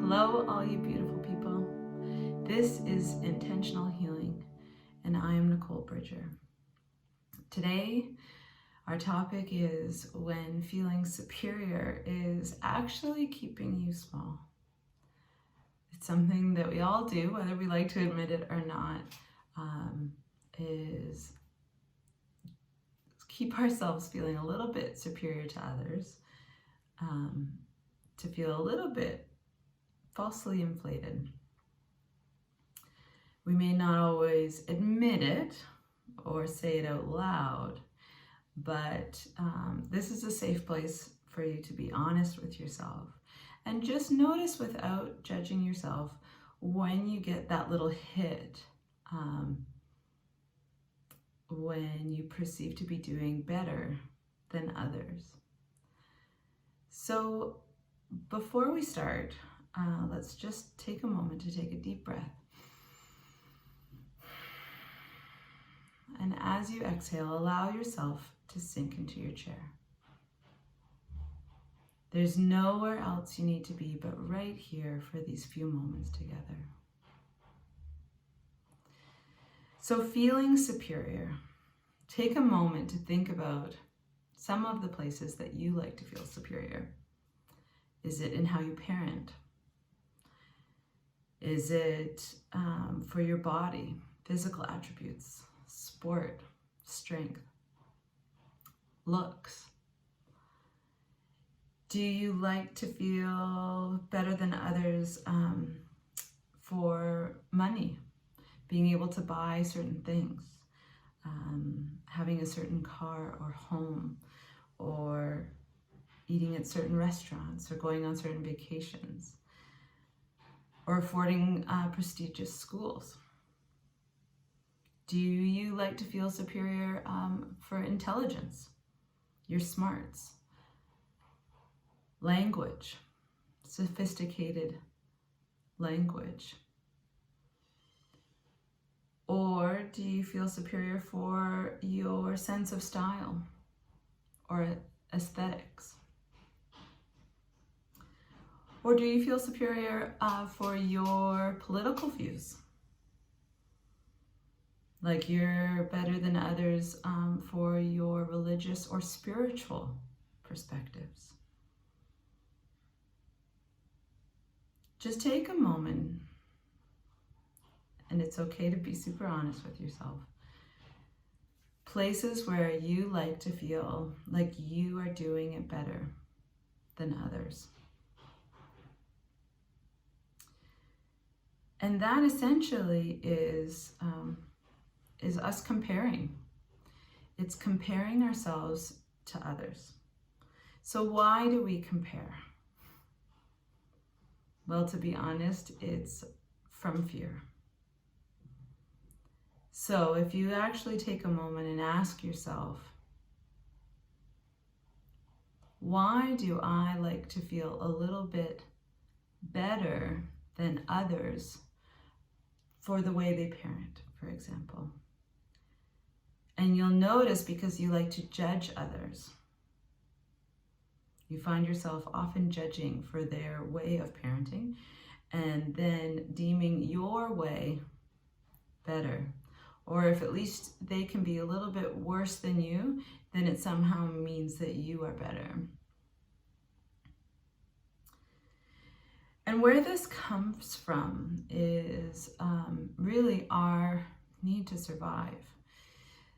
Hello, all you beautiful people. This is Intentional Healing, and I am Nicole Bridger. Today, our topic is when feeling superior is actually keeping you small. It's something that we all do, whether we like to admit it or not, is keep ourselves feeling a little bit superior to others, to feel a little bit falsely inflated. We may not always admit it or say it out loud, but this is a safe place for you to be honest with yourself and just notice without judging yourself when you get that little hit, when you perceive to be doing better than others. So before we start, let's just take a moment to take a deep breath. And as you exhale, allow yourself to sink into your chair. There's nowhere else you need to be but right here for these few moments together. So feeling superior, take a moment to think about some of the places that you like to feel superior. Is it in how you parent? Is it for your body, physical attributes, sport, strength, looks? Do you like to feel better than others for money, being able to buy certain things, having a certain car or home, or eating at certain restaurants, or going on certain vacations, or affording prestigious schools? Do you like to feel superior for intelligence, your smarts, language, sophisticated language? Or do you feel superior for your sense of style or aesthetics? Or do you feel superior for your political views? Like you're better than others for your religious or spiritual perspectives. Just take a moment, and it's okay to be super honest with yourself. Places where you like to feel like you are doing it better than others. And that essentially is us comparing. It's comparing ourselves to others. So why do we compare? Well, to be honest, it's from fear. So if you actually take a moment and ask yourself, why do I like to feel a little bit better than others for the way they parent, for example? And you'll notice, because you like to judge others, you find yourself often judging for their way of parenting and then deeming your way better. Or if at least they can be a little bit worse than you, then it somehow means that you are better. And where this comes from is really our need to survive.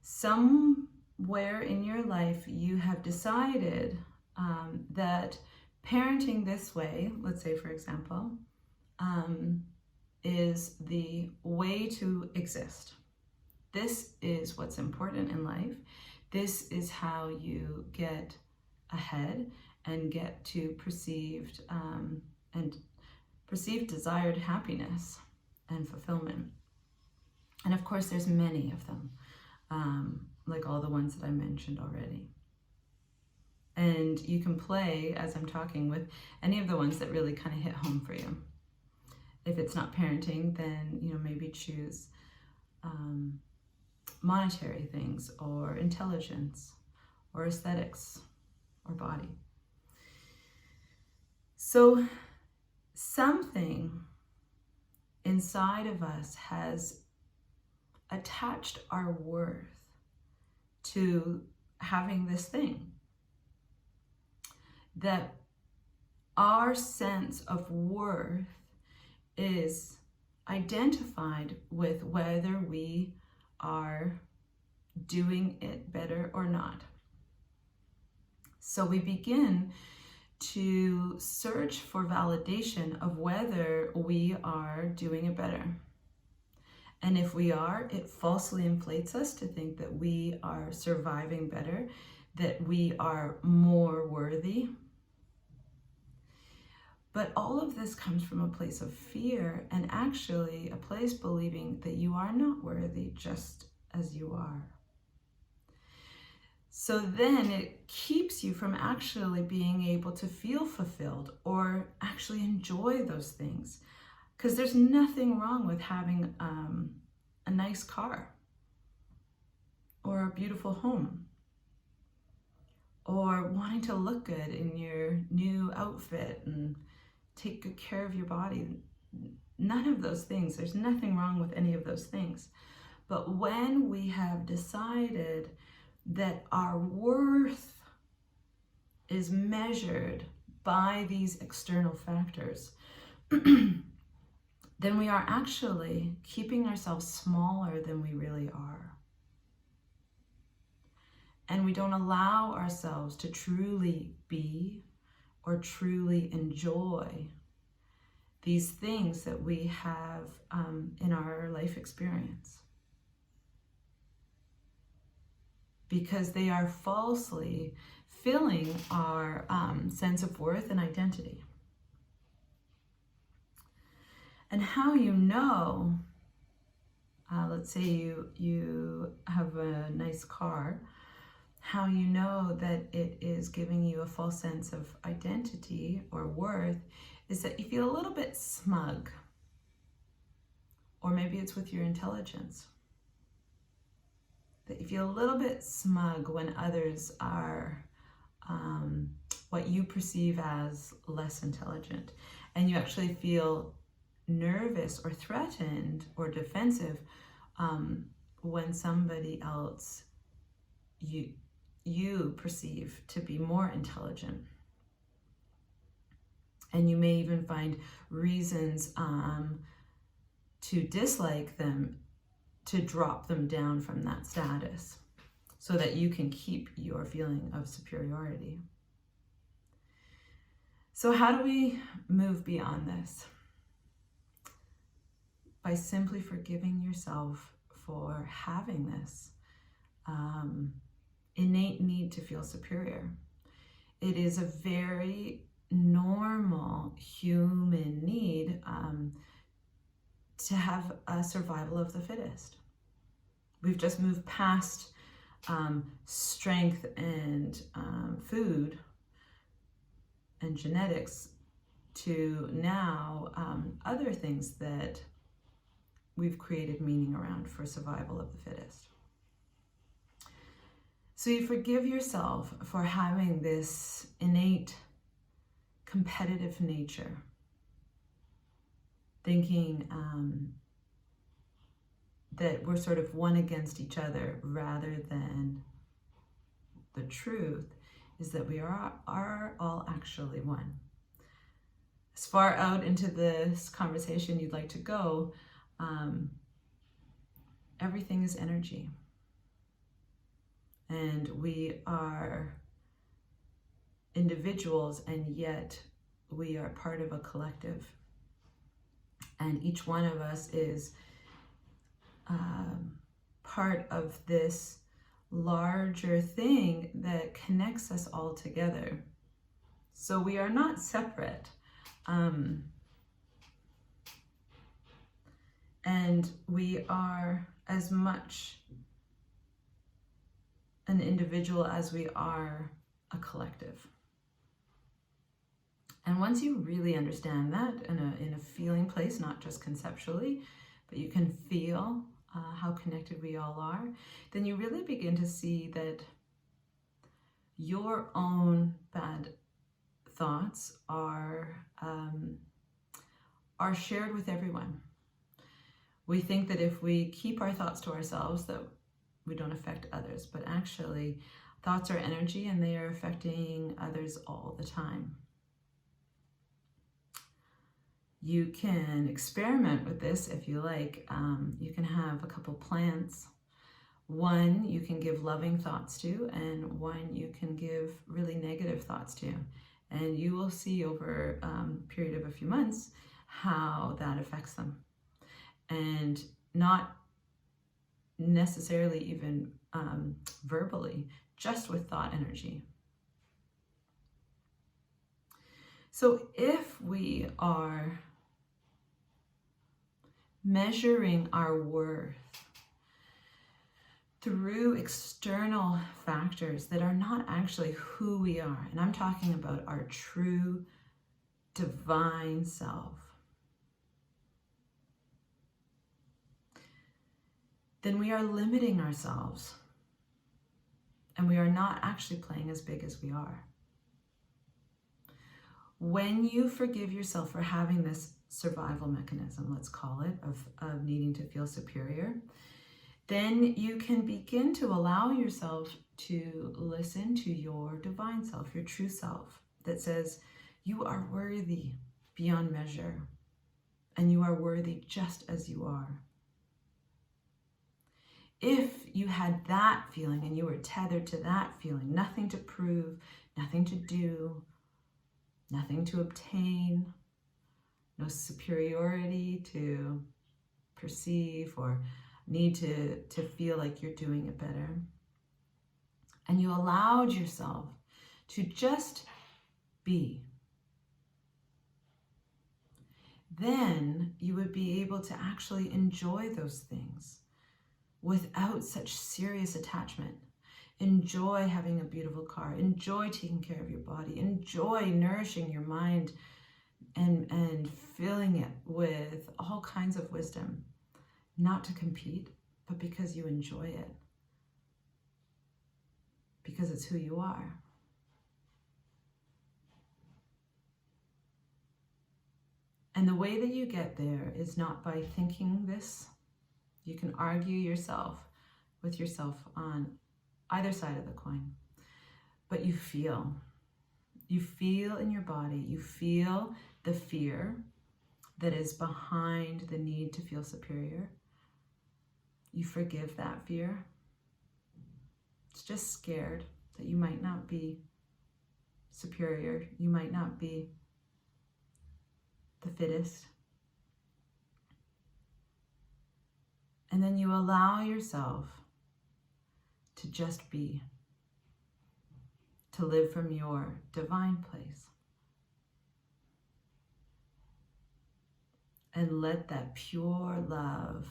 Somewhere in your life you have decided that parenting this way, let's say for example, is the way to exist. This is what's important in life. This is how you get ahead and get to perceived desired happiness and fulfillment. And of course, there's many of them, like all the ones that I mentioned already. And you can play, as I'm talking, with any of the ones that really kind of hit home for you. If it's not parenting, then maybe choose monetary things, or intelligence, or aesthetics, or body. So something inside of us has attached our worth to having this thing. That our sense of worth is identified with whether we are doing it better or not. So we begin to search for validation of whether we are doing it better. And if we are, it falsely inflates us to think that we are surviving better, that we are more worthy. But all of this comes from a place of fear, and actually a place believing that you are not worthy just as you are. So then it keeps you from actually being able to feel fulfilled or actually enjoy those things. Because there's nothing wrong with having a nice car or a beautiful home or wanting to look good in your new outfit and take good care of your body. None of those things. There's nothing wrong with any of those things. But when we have decided that our worth is measured by these external factors, then we are actually keeping ourselves smaller than we really are. And we don't allow ourselves to truly be or truly enjoy these things that we have in our life experience. Because they are falsely filling our sense of worth and identity. And how you know, let's say you have a nice car, how you know that it is giving you a false sense of identity or worth is that you feel a little bit smug. Or maybe it's with your intelligence. That you feel a little bit smug when others are what you perceive as less intelligent. And you actually feel nervous or threatened or defensive when somebody else you perceive to be more intelligent. And you may even find reasons to dislike them, to drop them down from that status so that you can keep your feeling of superiority. So how do we move beyond this? By simply forgiving yourself for having this innate need to feel superior. It is a very normal human need to have a survival of the fittest. We've just moved past strength and food and genetics to now other things that we've created meaning around for survival of the fittest. So you forgive yourself for having this innate competitive nature, thinking that we're sort of one against each other rather than the truth is that we are all actually one. As far out into this conversation you'd like to go, everything is energy. And we are individuals, and yet we are part of a collective. And each one of us is part of this larger thing that connects us all together. So we are not separate. And we are as much an individual as we are a collective. And once you really understand that in a feeling place, not just conceptually, but you can feel how connected we all are, then you really begin to see that your own bad thoughts are shared with everyone. We think that if we keep our thoughts to ourselves that we don't affect others, but actually thoughts are energy and they are affecting others all the time. You can experiment with this if you like. You can have a couple plants. One you can give loving thoughts to, and one you can give really negative thoughts to. And you will see over a period of a few months how that affects them. And not necessarily even verbally, just with thought energy. So if we are measuring our worth through external factors that are not actually who we are, and I'm talking about our true divine self, then we are limiting ourselves and we are not actually playing as big as we are. When you forgive yourself for having this survival mechanism, let's call it, of needing to feel superior, then you can begin to allow yourself to listen to your divine self, your true self, that says you are worthy beyond measure and you are worthy just as you are. If you had that feeling and you were tethered to that feeling, nothing to prove, nothing to do, nothing to obtain, no superiority to perceive or need to feel like you're doing it better, and you allowed yourself to just be, then you would be able to actually enjoy those things without such serious attachment. Enjoy having a beautiful car, enjoy taking care of your body, enjoy nourishing your mind and filling it with all kinds of wisdom, not to compete, but because you enjoy it, because it's who you are. And the way that you get there is not by thinking this. You can argue with yourself on either side of the coin, but you feel in your body, you feel the fear that is behind the need to feel superior. You forgive that fear. It's just scared that you might not be superior, you might not be the fittest. And then you allow yourself to just be, to live from your divine place. And let that pure love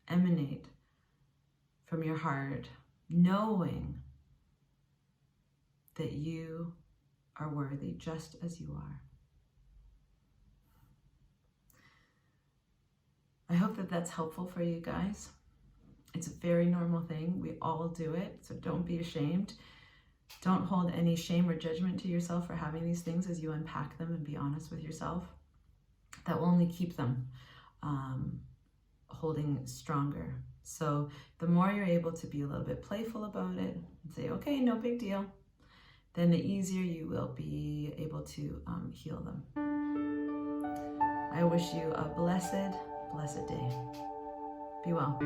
emanate from your heart, knowing that you are worthy just as you are. I hope that that's helpful for you guys. It's a very normal thing. We all do it, so don't be ashamed. Don't hold any shame or judgment to yourself for having these things as you unpack them and be honest with yourself. That will only keep them holding stronger. So the more you're able to be a little bit playful about it and say, okay, no big deal, then the easier you will be able to heal them. I wish you a blessed day. Be well.